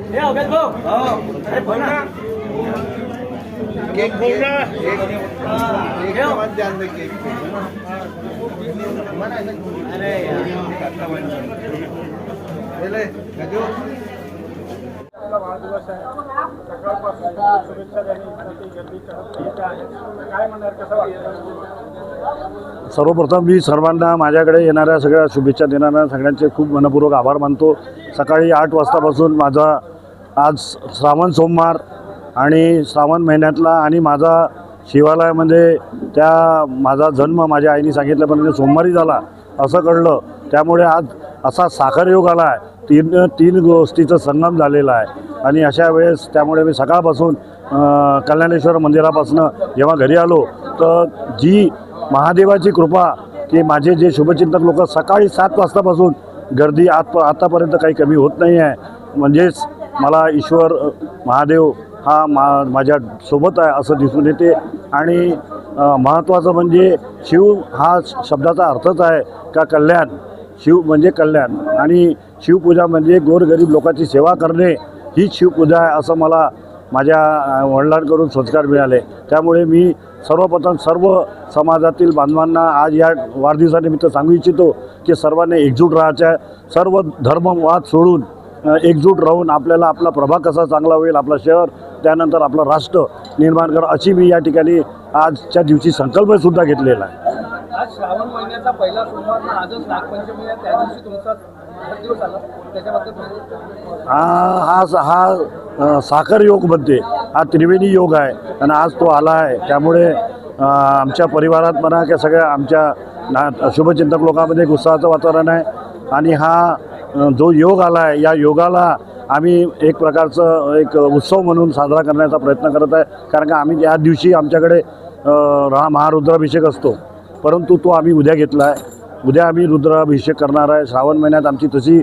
Cake बोलना एक बात ध्यान में केक अरे ले गजो वाढदिवस आहे सकाळपासून शुभेच्छा देण्यासाठी गर्दी करत आहे काय म्हणणार कसं वाटतं? सर्वप्रथम मी सर्वांना माझ्याकडे येणाऱ्या सगळ्या शुभेच्छा देणाऱ्या सगळ्यांचे खूप मनपूर्वक आभार मानतो। सकाळी 8 वाजतापासून माझा आज श्रावण सोमवार आणि श्रावण महिन्यातला आणि माझा शिवालयामध्ये माझा जन्म माझ्या आईने सांगितल्याप्रमाणे सोमवारी झाला असं कळलं। त्यामुळे आज असा साखरयोग आला आहे, तीन गोष्टीचं संगम झालेला आहे आणि अशा वेळेस त्यामुळे मी सकाळपासून कल्याणेश्वर मंदिरापासून जेव्हा घरी आलो तर जी महादेवाची कृपा की माझे जे शुभचिंतक लोक सकाळी 7 वाजतापासून गर्दी आतापर्यंत काही कमी होत नाही आहे। म्हणजेच मला ईश्वर महादेव हा माझ्या सोबत आहे असं दिसून येते। आणि महत्त्वाचं म्हणजे शिव हा शब्दाचा अर्थच आहे का कल्याण, शिव म्हणजे कल्याण आणि शिवपूजा म्हणजे गोरगरीब लोकांची सेवा करणे हीच शिवपूजा आहे असं मला माझ्या वडिलांकडून संस्कार मिळाले। त्यामुळे मी सर्वप्रथम सर्व समाजातील बांधवांना आज या वाढदिवसानिमित्त सांगू इच्छितो की सर्वांनी एकजूट राहायचं आहे। सर्व धर्मवाद सोडून एकजूट राहून आपल्याला आपला प्रभाग कसा चांगला होईल, आपलं शहर त्यानंतर आपलं राष्ट्र निर्माण करा अशी मी या ठिकाणी आजच्या दिवशी संकल्पसुद्धा घेतलेला आहे। आज श्रावण महिन्याचा पहिला सोमवार ना आजच नागपंचमी आहे, त्या दिवशी तुमचा वाढदिवस आला त्याच्याबद्दल हा साखर योग म्हणते, हा त्रिवेणी योग आहे आणि आज तो आला आहे। त्यामुळे आमच्या परिवारात म्हणा की सगळ्या आमच्या शुभचिंतक लोकांमध्ये एक उत्साहाचं वातावरण आहे आणि हा जो योग आला आहे या योगाला आम्ही एक प्रकारचं एक उत्सव म्हणून साजरा करण्याचा प्रयत्न करत आहे। कारण का आम्ही या दिवशी आमच्याकडे महारुद्राभिषेक असतो, परंतु तो आम्ही उद्या घेतला आहे। उद्या आम्ही रुद्राभिषेक करणार आहे। श्रावण महिन्यात आमची तशी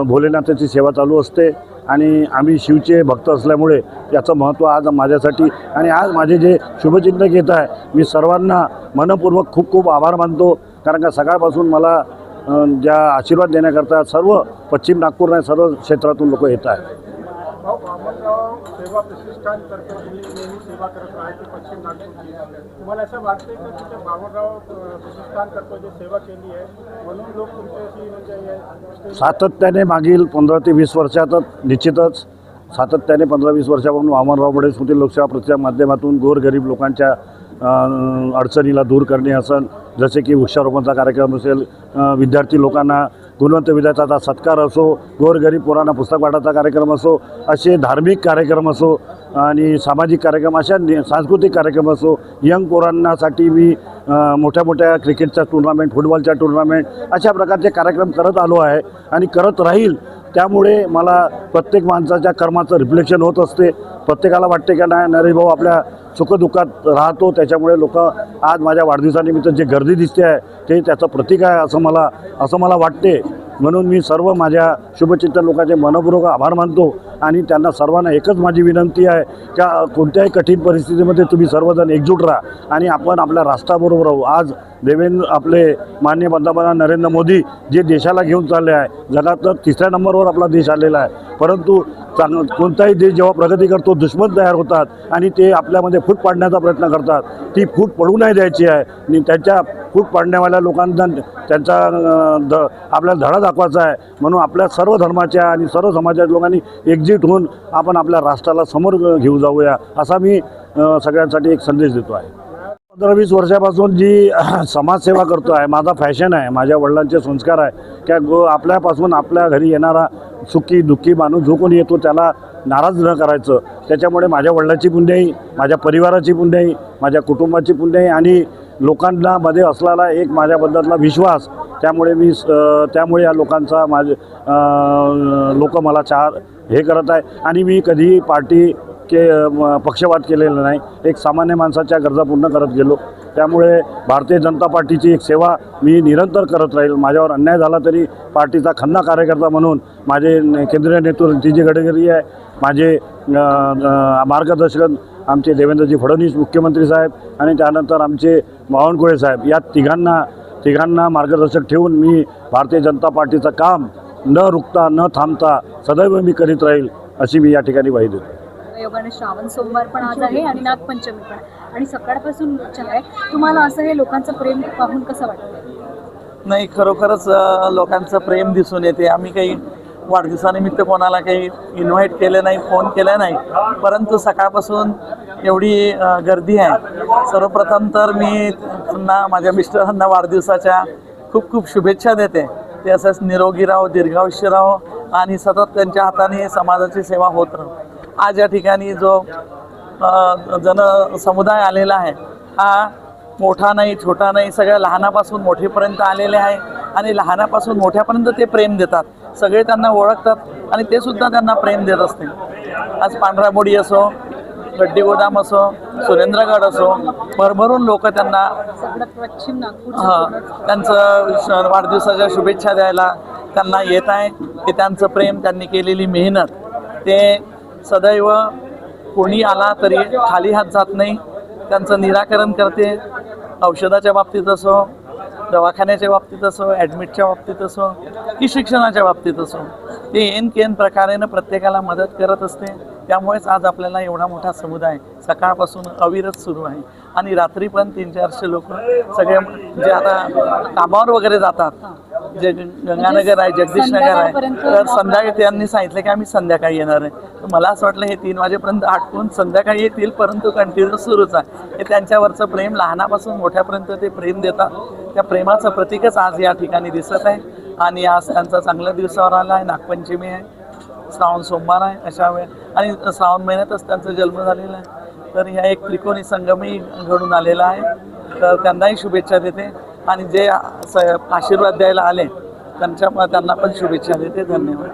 भोलेनाथाची सेवा चालू असते आणि आम्ही शिवचे भक्त असल्यामुळे याचं महत्त्व आज माझ्यासाठी आणि आज माझे जे शुभचिंतक येत आहे मी सर्वांना मनपूर्वक खूप खूप आभार मानतो। कारण का सकाळपासून मला ज्या आशीर्वाद देण्याकरता सर्व पश्चिम नागपूर आणि सर्व क्षेत्रातून लोक येत आहेत। सेवा प्रतिष्ठान तर्फे नेहमी सेवा करत राहायची पश्चिम नागपूर, तुम्हाला असं वाटते का की बाबुराव प्रतिष्ठान तर्फे जी सेवा केली आहे म्हणून लोक तुमच्याशी म्हणजे सातत्याने मागील 15 ते 20 वर्षातच निश्चितच सातत्याने 15-20 वर्षापासून वामनराव बडे स्मृती लोकसेवा प्रतिष्ठानच्या माध्यमातून गोरगरीब लोकांच्या अडचणीला दूर करणे असेल, जसे की वृक्षारोपणचा कार्यक्रम असेल, विद्यार्थी लोकांना गुणवंत विद्यार्थ्याचा सत्कार असो, गोरगरीब पोरांना पुस्तक वाटाचा कार्यक्रम असो, असे धार्मिक कार्यक्रम असो आणि सामाजिक कार्यक्रम अशा सांस्कृतिक कार्यक्रम असो, यंग पोरांनासाठी मी मोठ्या मोठ्या क्रिकेटच्या टुर्नामेंट, फुटबॉलच्या टुर्नामेंट अशा प्रकारचे कार्यक्रम करत आलो आहे आणि करत राहील। त्यामुळे मला प्रत्येक माणसाच्या कर्माचं रिफ्लेक्शन होत असते। प्रत्येकाला वाटते का नाही नरे भाऊ आपल्या सुखदुःखात राहतो, त्याच्यामुळे लोक आज माझ्या वाढदिवसानिमित्त जे गर्दी दिसते आहे ते त्याचं प्रतीक आहे असं मला वाटते। म्हणून मी सर्व माझ्या शुभचिंतक लोकांचे मनपूर्वक आभार मानतो आणि त्यांना सर्वांना एकच माझी विनंती आहे का कोणत्याही कठीण परिस्थितीमध्ये तुम्ही सर्वजण एकजूट राहा आणि आपण आपल्या राष्ट्राबरोबर राहू। आज आपले माननीय पंतप्रधान नरेंद्र मोदी जे देशाला घेऊन चालले आहे, जगात 3ऱ्या नंबरवर आपला देश आलेला आहे, परंतु कोणताही देश जेव्हा प्रगती करतो दुश्मन तयार होतात आणि ते आपल्यामध्ये फूट पाडण्याचा प्रयत्न करतात। ती फूट पडू नाही द्यायची आहे आणि त्यांच्या फूट पाडण्यावाल्या लोकांना त्यांचा आपल्याला धडा दाखवायचा आहे। म्हणून आपल्या सर्व धर्माच्या आणि सर्व समाजाच्या लोकांनी एकजूट होऊन आपण आपल्या राष्ट्राला समोर घेऊन जाऊया असा मी सगळ्यांसाठी एक संदेश देतो आहे। 15-20 वर्षापासून जी समाजसेवा करतो आहे, माझा फॅशन आहे, माझ्या वडिलांचे संस्कार आहे की आपल्यापासून आपल्या घरी येणारा सुखी दुःखी माणूस जो कोणी येतो त्याला नाराज न करायचं। त्याच्यामुळे माझ्या वडिलांची पुण्याई, माझ्या परिवाराची पुण्याई, माझ्या कुटुंबाची पुण्याई आणि लोकांना मध्ये असलेला एक माझ्याबद्दलला विश्वास, त्यामुळे या लोकांचा लोक मला हे करत आहे आणि मी कधी पार्टी पक्षपात केलेला नाही, एक सामान्य माणसाच्या गरजा पूर्ण करत गेलो। त्यामुळे भारतीय जनता पार्टीची एक सेवा मी निरंतर करत राहील। माझ्यावर अन्याय झाला तरी पार्टीचा खन्ना कार्यकर्ता म्हणून माझे केंद्रीय नेतृत्व नीतीनजी गडकरी आहे, माझे मार्गदर्शक आमचे देवेंद्रजी फडणवीस मुख्यमंत्री साहेब आणि त्यानंतर आमचे बावनकुळे साहेब, या तिघांना मार्गदर्शक ठेवून मी भारतीय जनता पार्टीचं काम न रुकता न थांबता सदैव मी करीत राहील अशी मी या ठिकाणी ग्वाही देतो. योगाने श्रावण सोमवार पण आज आहे आणि नागपंचमी पण आणि सकाळपासून आहे. तुम्हाला असं हे लोकांचं प्रेम पाहून कसं वाटतं? नाही, खरोखरच लोकांचं प्रेम दिसून येते. आम्ही काही वाढदिवसानिमित्त कोणाला काही इन्व्हाइट केलं नाही, फोन केला नाही, परंतु सकाळपासून एवढी गर्दी आहे. सर्वप्रथम तर मी त्यांना, माझ्या मिस्टरांना वाढदिवसाच्या खूप खूप शुभेच्छा देते. ते असंच निरोगी राहो, दीर्घायुष्य राहो आणि सतत त्यांच्या हाताने समाजाची सेवा होत राहो. आज या ठिकाणी जो जनसमुदाय आलेला आहे हा मोठा नाही, छोटा नाही, सगळ्या लहानापासून मोठेपर्यंत आलेले आहे आणि लहानापासून मोठ्यापर्यंत ते प्रेम देतात. सगळे त्यांना ओळखतात आणि ते सुद्धा त्यांना प्रेम देत असते. आज पांढराबोडी असो, गड्डी गोदाम असो, सुरेंद्रगड असो, भरभरून लोक त्यांना सगळ्यात पश्चिम नागपूर त्यांचं वाढदिवसाच्या शुभेच्छा द्यायला त्यांना येत आहे. ते त्यांचं प्रेम, त्यांनी केलेली मेहनत, ते सदैव कोणी आला तरी खाली हात जात नाही. त्यांचं निराकरण करते. औषधाच्या बाबतीत असो, दवाखान्याच्या बाबतीत असो, ॲडमिटच्या बाबतीत असो की शिक्षणाच्या बाबतीत असो, ते केन प्रकारेनं प्रत्येकाला मदत करत असते. त्यामुळेच आज आपल्याला एवढा मोठा समुदाय सकाळपासून अविरत सुरू आहे आणि रात्री पण 300-400 लोक सगळे जे आता कामावर वगैरे जातात, जे गंगानगर आहे, जगदीश नगर आहे, तर संध्याकाळी त्यांनी सांगितलं की आम्ही संध्याकाळी येणार आहे. तर मला असं वाटलं हे 3 वाजेपर्यंत आटपून संध्याकाळी येतील, परंतु कंटिन्यू सुरूच आहे. हे त्यांच्यावरचं प्रेम, लहानापासून मोठ्यापर्यंत ते प्रेम देतात. त्या प्रेमाचं प्रतीकच आज या ठिकाणी दिसत आहे आणि आज त्यांचा चांगल्या दिवसावर आला आहे. नागपंचमी आहे, श्रावण सोमवार आहे, अशा वेळ आणि श्रावण महिन्यातच त्यांचा जन्म झालेला आहे. तर ह्या एक त्रिकोणी संगमही घडून आलेला आहे. तर त्यांनाही शुभेच्छा देते आणि जे आशीर्वाद द्यायला आले त्यांना पण शुभेच्छा देते. धन्यवाद.